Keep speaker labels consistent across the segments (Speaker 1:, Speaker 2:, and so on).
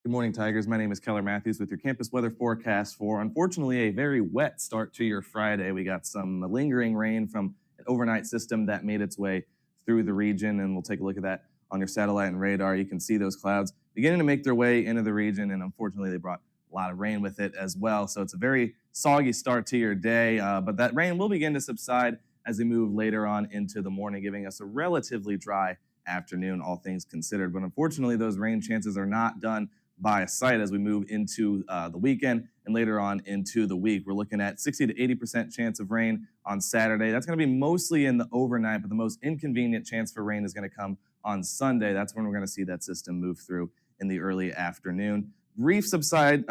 Speaker 1: Good morning, Tigers. My name is Keller Matthews with your campus weather forecast for, unfortunately, a very wet start to your Friday. We got some lingering rain from an overnight system that made its way through the region, and we'll take a look at that on your satellite and radar. You can see those clouds beginning to make their way into the region, and unfortunately, they brought a lot of rain with it as well. So it's a very soggy start to your day, but that rain will begin to subside as we move later on into the morning, giving us a relatively dry afternoon, all things considered. But unfortunately, those rain chances are not done by sight as we move into the weekend and later on into the week. We're looking at 60 to 80% chance of rain on Saturday. That's going to be mostly in the overnight, but the most inconvenient chance for rain is going to come on Sunday. That's when we're going to see that system move through in the early afternoon. Brief subside,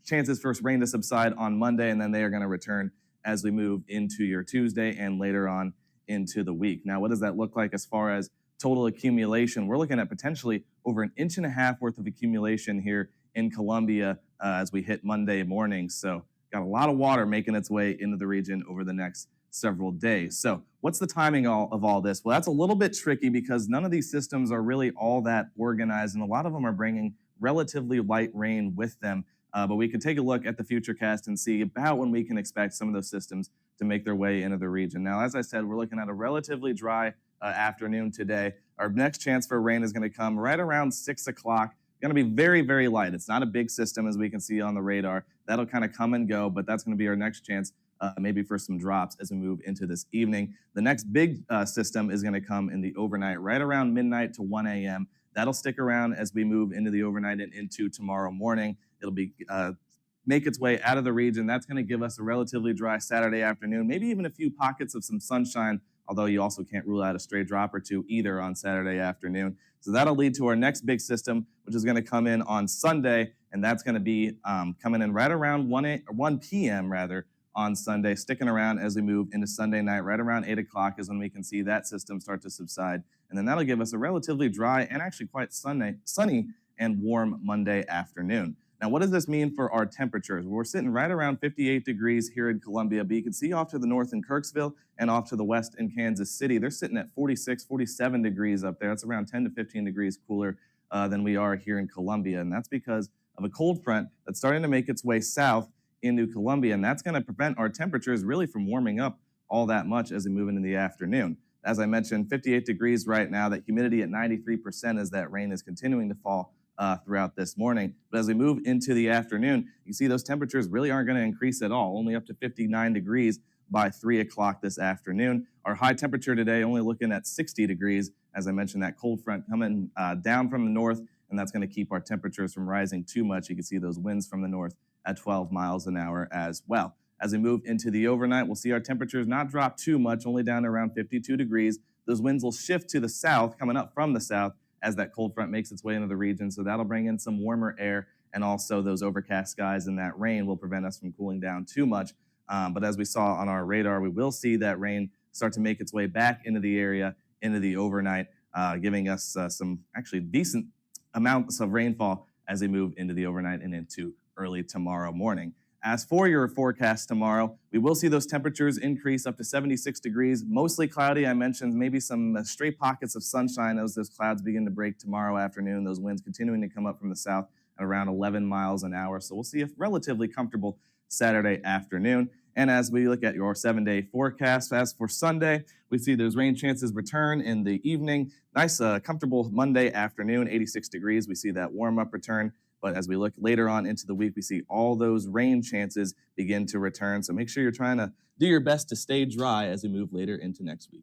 Speaker 1: chances for rain to subside on Monday, and then they are going to return as we move into your Tuesday and later on into the week. Now, what does that look like as far as total accumulation? We're looking at potentially over an inch and a half worth of accumulation here in Columbia as we hit Monday morning. So got a lot of water making its way into the region over the next several days. So what's the timing of all this? Well, that's a little bit tricky because none of these systems are really all that organized, and a lot of them are bringing relatively light rain with them. But we can take a look at the futurecast and see about when we can expect some of those systems to make their way into the region. Now, as I said, we're looking at a relatively dry afternoon today. Our next chance for rain is going to come right around 6 o'clock. Going to be very, very light. It's not a big system as we can see on the radar. That'll kind of come and go, but that's going to be our next chance, maybe for some drops as we move into this evening. The next big system is going to come in the overnight, right around midnight to 1 a.m. That'll stick around as we move into the overnight and into tomorrow morning. It'll be make its way out of the region. That's going to give us a relatively dry Saturday afternoon, maybe even a few pockets of some sunshine, although you also can't rule out a stray drop or two either on Saturday afternoon. So that'll lead to our next big system, which is going to come in on Sunday, and that's going to be coming in right around 1 p.m. rather on Sunday, sticking around as we move into Sunday night. Right around 8 o'clock is when we can see that system start to subside, and then that'll give us a relatively dry and actually quite sunny and warm Monday afternoon. Now, what does this mean for our temperatures? Well, we're sitting right around 58 degrees here in Columbia, but you can see off to the north in Kirksville and off to the west in Kansas City, they're sitting at 46, 47 degrees up there. That's around 10 to 15 degrees cooler than we are here in Columbia, and that's because of a cold front that's starting to make its way south into Columbia, and that's going to prevent our temperatures really from warming up all that much as we move into the afternoon. As I mentioned, 58 degrees right now, that humidity at 93% as that rain is continuing to fall throughout this morning. But as we move into the afternoon, you see those temperatures really aren't going to increase at all, only up to 59 degrees by 3 o'clock this afternoon. Our high temperature today only looking at 60 degrees. As I mentioned, that cold front coming down from the north, and that's going to keep our temperatures from rising too much. You can see those winds from the north at 12 miles an hour as well. As we move into the overnight, we'll see our temperatures not drop too much, only down to around 52 degrees. Those winds will shift to the south, coming up from the south, as that cold front makes its way into the region. So that'll bring in some warmer air, and also those overcast skies and that rain will prevent us from cooling down too much. But as we saw on our radar, we will see that rain start to make its way back into the area, into the overnight, giving us some actually decent amounts of rainfall as we move into the overnight and into early tomorrow morning. As for your forecast tomorrow, we will see those temperatures increase up to 76 degrees, mostly cloudy. I mentioned maybe some stray pockets of sunshine as those clouds begin to break tomorrow afternoon. Those winds continuing to come up from the south at around 11 miles an hour. So we'll see a relatively comfortable Saturday afternoon. And as we look at your 7-day forecast, as for Sunday, we see those rain chances return in the evening. Nice, comfortable Monday afternoon, 86 degrees. We see that warm up return. But as we look later on into the week, we see all those rain chances begin to return. So make sure you're trying to do your best to stay dry as we move later into next week.